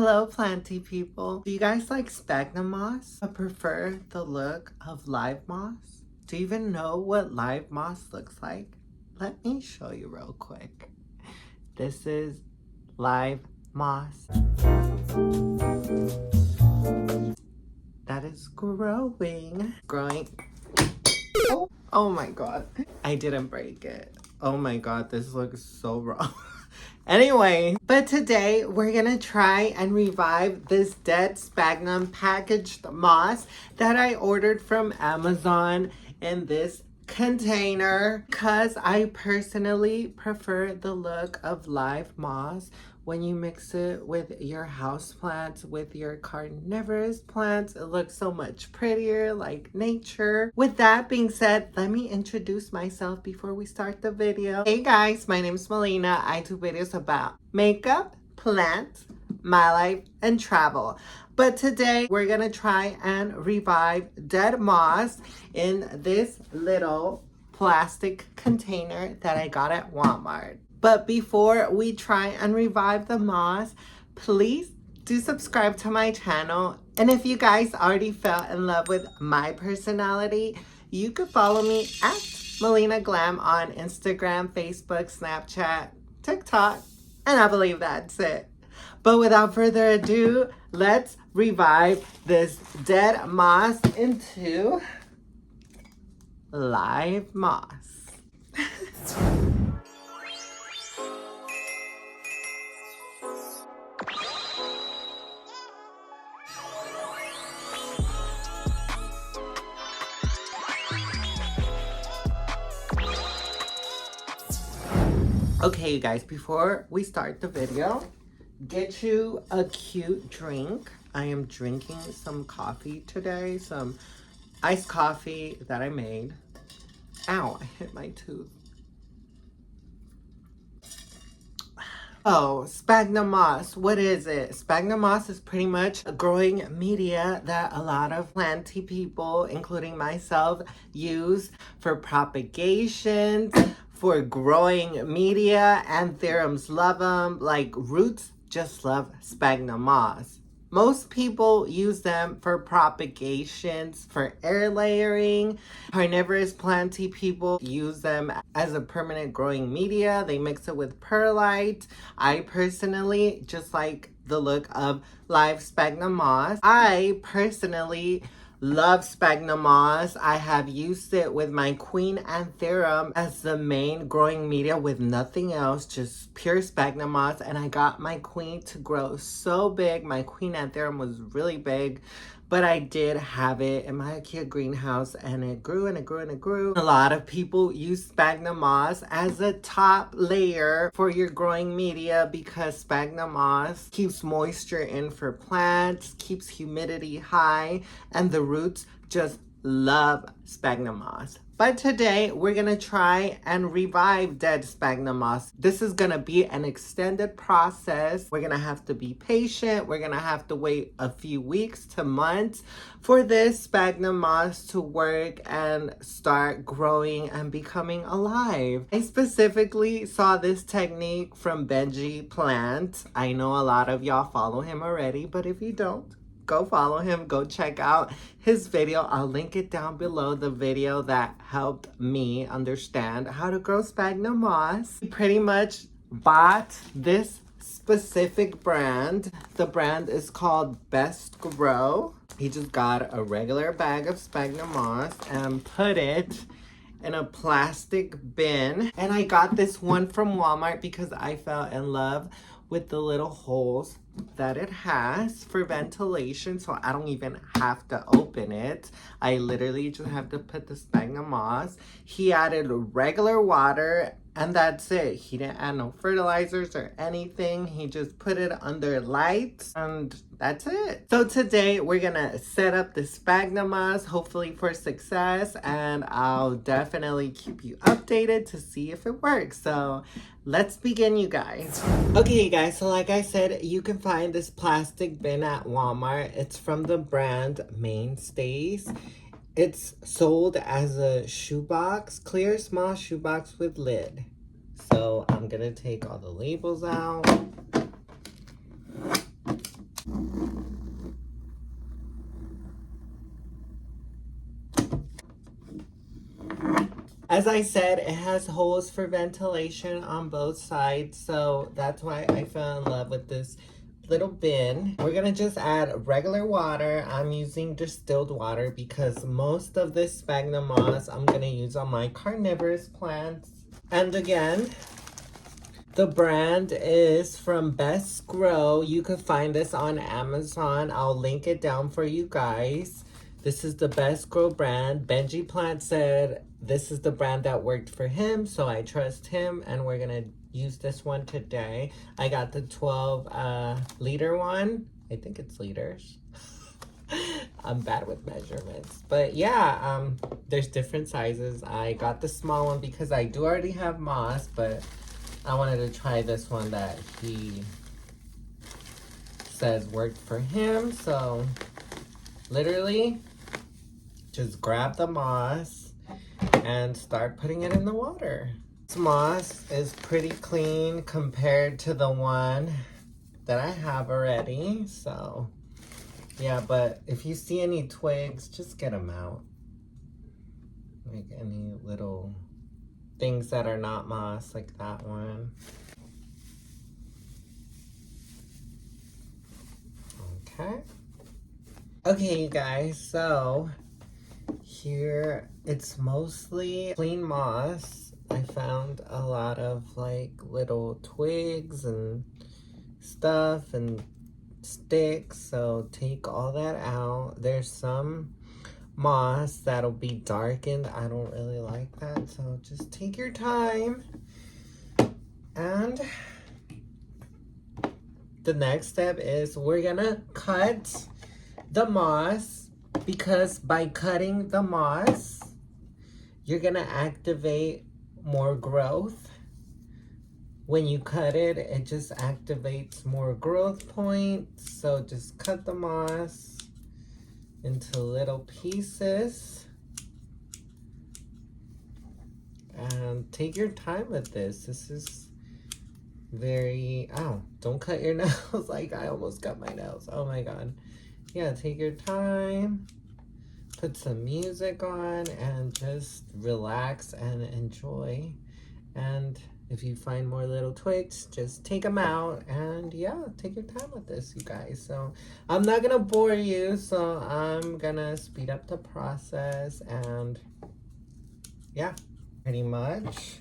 Hello, planty people. Do you guys like sphagnum moss or prefer the look of live moss? Do you even know what live moss looks like? Let me show you real quick. This is live moss that is growing. Oh my god. I didn't break it. Oh my god, this looks so raw. Anyway, but today we're gonna try and revive this dead sphagnum packaged moss that I ordered from Amazon in this container because I personally prefer the look of live moss when you mix it with your house plants, with your carnivorous plants. It looks so much prettier, like nature. With that being said, let me introduce myself before we start the video. Hey guys, my name is Melina. I do videos about makeup, plants, my life, and travel. But today we're gonna try and revive dead moss in this little plastic container that I got at Walmart. But before we try and revive the moss, please do subscribe to my channel. And if you guys already fell in love with my personality, you could follow me at Melina Glam on Instagram, Facebook, Snapchat, TikTok, and I believe that's it. But without further ado, let's revive this dead moss into live moss. Okay, you guys, before we start the video, get you a cute drink. I am drinking some coffee today, some iced coffee that I made. Ow, I hit my tooth. Oh, sphagnum moss. What is it? Sphagnum moss is pretty much a growing media that a lot of planty people, including myself, use for propagation, for growing media. Anthuriums love them. Like roots just love sphagnum moss. Most people use them for propagations, for air layering. Carnivorous planty people use them as a permanent growing media. They mix it with perlite. I personally just like the look of live sphagnum moss. I personally love sphagnum moss. I have used it with my queen anthurium as the main growing media with nothing else, just pure sphagnum moss. And I got my queen to grow so big. My queen anthurium was really big, but I did have it in my IKEA greenhouse and it grew and it grew and it grew. A lot of people use sphagnum moss as a top layer for your growing media because sphagnum moss keeps moisture in for plants, keeps humidity high, and the roots just love sphagnum moss. But today we're gonna try and revive dead sphagnum moss. This is gonna be an extended process. We're gonna have to be patient. We're gonna have to wait a few weeks to months for this sphagnum moss to work and start growing and becoming alive. I specifically saw this technique from Benji Plant. I know a lot of y'all follow him already, but if you don't, go follow him, go check out his video. I'll link it down below, the video that helped me understand how to grow sphagnum moss. He pretty much bought this specific brand. The brand is called Best Grow. He just got a regular bag of sphagnum moss and put it in a plastic bin. And I got this one from Walmart because I fell in love with the little holes that it has for ventilation, so I don't even have to open it. I literally just have to put the sphagnum moss. He added regular water and that's it. He didn't add no fertilizers or anything. He just put it under lights and that's it. So today we're gonna set up the sphagnum moss, hopefully for success, and I'll definitely keep you updated to see if it works. So let's begin, you guys. Okay, you guys, so like I said, you can find this plastic bin at Walmart. It's from the brand Mainstays. It's sold as a shoebox, clear small shoebox with lid. So I'm gonna take all the labels out. As I said, it has holes for ventilation on both sides, so that's why I fell in love with this little bin. We're gonna just add regular water. I'm using distilled water because most of this sphagnum moss I'm gonna use on my carnivorous plants. And again, the brand is from Best Grow. You can find this on Amazon. I'll link it down for you guys. This is the Best Grow brand. Benji Plant said this is the brand that worked for him, so I trust him, and we're gonna use this one today. I got the 12 liter one. I think it's liters. I'm bad with measurements. But yeah, there's different sizes. I got the small one because I do already have moss, but I wanted to try this one that he says worked for him. So literally just grab the moss and start putting it in the water. This moss is pretty clean compared to the one that I have already. So yeah, but if you see any twigs, just get them out. Like any little things that are not moss, like that one. Okay. Okay, you guys, so here it's mostly clean moss. I found a lot of like little twigs and stuff and sticks, so take all that out. There's some moss that'll be darkened. I don't really like that, so just take your time. And the next step is we're gonna cut the moss, because by cutting the moss you're gonna activate more growth. When you cut it, it just activates more growth points. So just cut the moss into little pieces and take your time with this. This is very, oh, don't cut your nails. Like I almost cut my nails. Oh my God. Yeah, take your time, put some music on, and just relax and enjoy. And if you find more little twigs, just take them out, and yeah, take your time with this, you guys. So I'm not gonna bore you, so I'm gonna speed up the process. And yeah, pretty much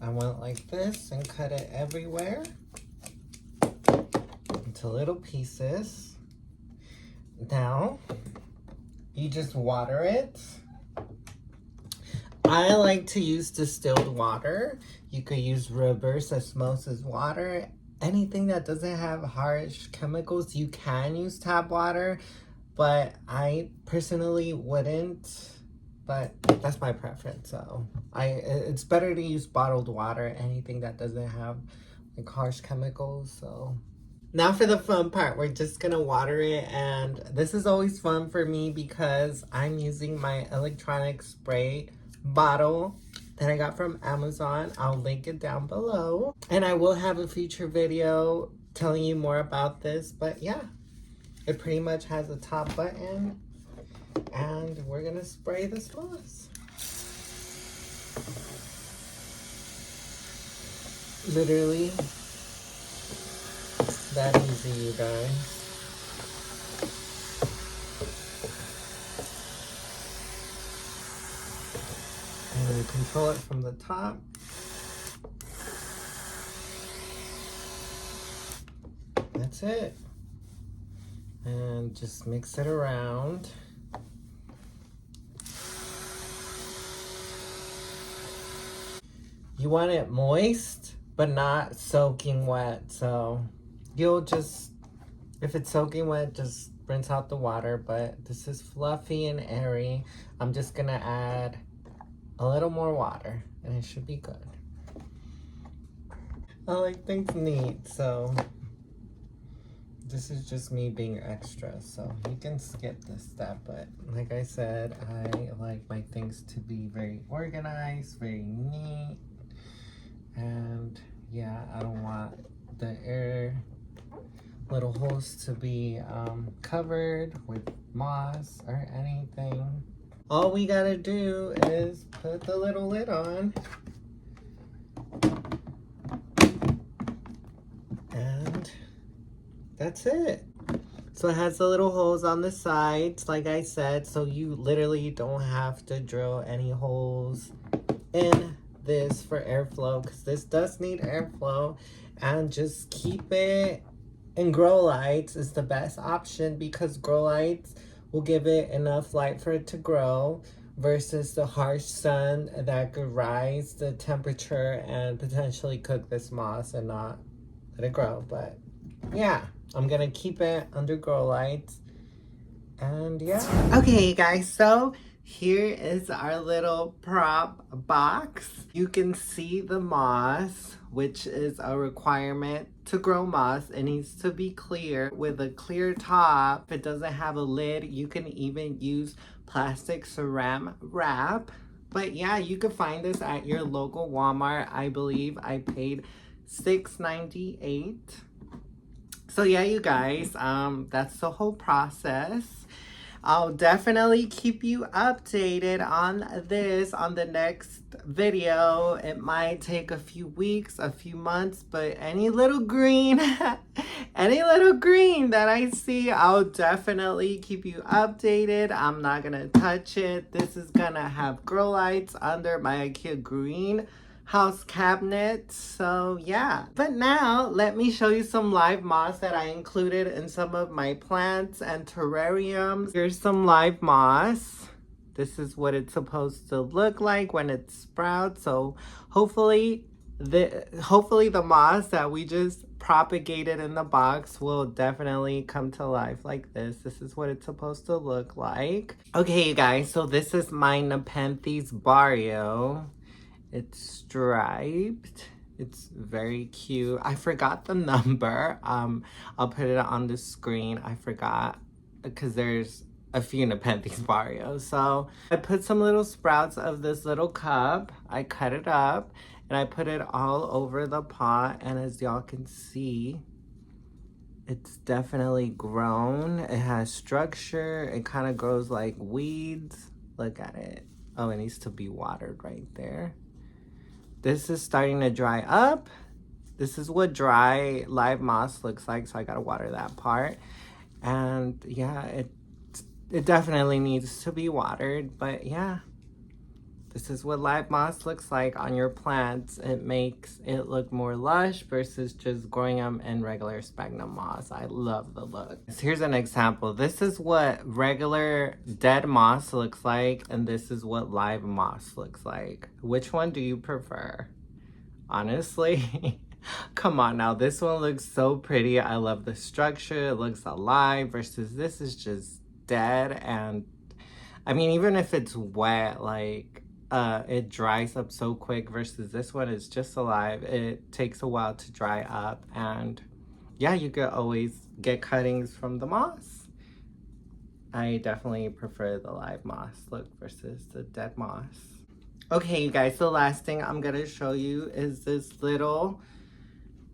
I went like this and cut it everywhere into little pieces. Now you just water it. I like to use distilled water. You could use reverse osmosis water. Anything that doesn't have harsh chemicals, you can use tap water, but I personally wouldn't. But that's my preference. So it's better to use bottled water, anything that doesn't have like harsh chemicals. So now for the fun part, we're just gonna water it, and this is always fun for me because I'm using my electronic spray bottle that I got from Amazon. I'll link it down below, and I will have a future video telling you more about this. But yeah, it pretty much has a top button, and we're gonna spray this moss. Literally that easy, you guys. And control it from the top. That's it. And just mix it around. You want it moist, but not soaking wet. So you'll just, if it's soaking wet, just rinse out the water. But this is fluffy and airy. I'm just gonna add a little more water and it should be good. I like things neat, so this is just me being extra. So you can skip this step, but like I said, I like my things to be very organized, very neat. And yeah, I don't want the air little holes to be covered with moss or anything. All we gotta do is put the little lid on. And that's it. So it has the little holes on the sides, like I said, so you literally don't have to drill any holes in this for airflow, because this does need airflow. And just keep it in grow lights is the best option, because grow lights will give it enough light for it to grow versus the harsh sun that could rise the temperature and potentially cook this moss and not let it grow. But yeah, I'm gonna keep it under grow lights. And yeah. Okay, guys, so here is our little prop box. You can see the moss, which is a requirement to grow moss. It needs to be clear with a clear top. If it doesn't have a lid, you can even use plastic saran wrap. But yeah, you can find this at your local Walmart. I believe I paid $6.98. So yeah, you guys, that's the whole process. I'll definitely keep you updated on this on the next video. It might take a few weeks, a few months, but any little green, any little green that I see, I'll definitely keep you updated. I'm not gonna touch it. This is gonna have grow lights under my IKEA green house cabinet. So yeah, but now let me show you some live moss that I included in some of my plants and terrariums. Here's some live moss. This is what it's supposed to look like when it sprouts. So hopefully the moss that we just propagated in the box will definitely come to life like this. This is what it's supposed to look like. Okay, you guys, so this is my Nepenthes barrio. It's striped. It's very cute. I forgot the number. I'll put it on the screen. I forgot because there's a few Nepenthes barrios. So I put some little sprouts of this little cup. I cut it up and I put it all over the pot. And as y'all can see, it's definitely grown. It has structure. It kind of grows like weeds. Look at it. Oh, it needs to be watered right there. This is starting to dry up. This is what dry live moss looks like, so I gotta water that part. And yeah, it definitely needs to be watered, but yeah. This is what live moss looks like on your plants. It makes it look more lush versus just growing them in regular sphagnum moss. I love the look. So here's an example. This is what regular dead moss looks like, and this is what live moss looks like. Which one do you prefer? Honestly, come on now. This one looks so pretty. I love the structure. It looks alive versus this is just dead. And I mean, even if it's wet, like, it dries up so quick versus this one is just alive. It takes a while to dry up, and yeah, you could always get cuttings from the moss. I definitely prefer the live moss look versus the dead moss. Okay, you guys, the last thing I'm gonna show you is this little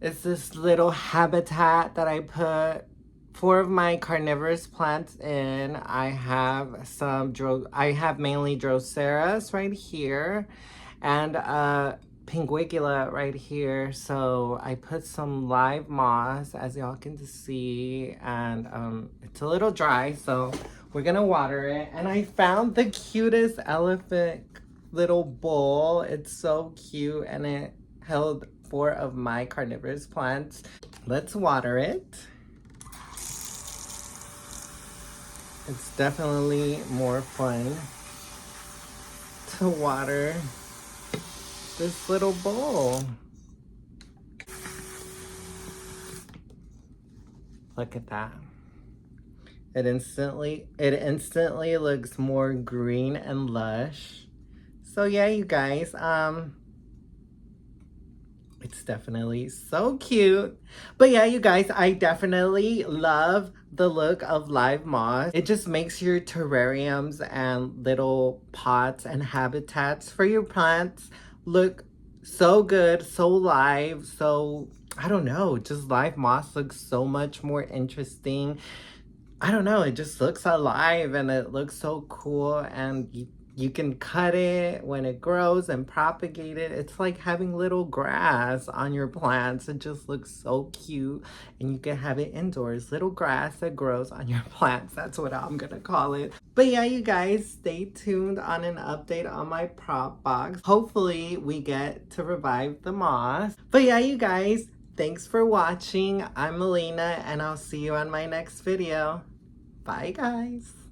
habitat that I put 4 of my carnivorous plants in. I have mainly Droseras right here and Pinguicula right here. So I put some live moss, as y'all can see, and it's a little dry, so we're gonna water it. And I found the cutest elephant little bowl. It's so cute, and it held 4 of my carnivorous plants. Let's water it. It's definitely more fun to water this little bowl. Look at that. It instantly looks more green and lush. So yeah, you guys, it's definitely so cute. But yeah, you guys, I definitely love the look of live moss. It just makes your terrariums and little pots and habitats for your plants look so good, so live, so, I don't know, just live moss looks so much more interesting. I don't know, it just looks alive and it looks so cool, and you can cut it when it grows and propagate it. It's like having little grass on your plants. It just looks so cute, and you can have it indoors. Little grass that grows on your plants. That's what I'm gonna call it. But yeah, you guys, stay tuned on an update on my prop box. Hopefully we get to revive the moss. But yeah, you guys, thanks for watching. I'm Melina, and I'll see you on my next video. Bye, guys.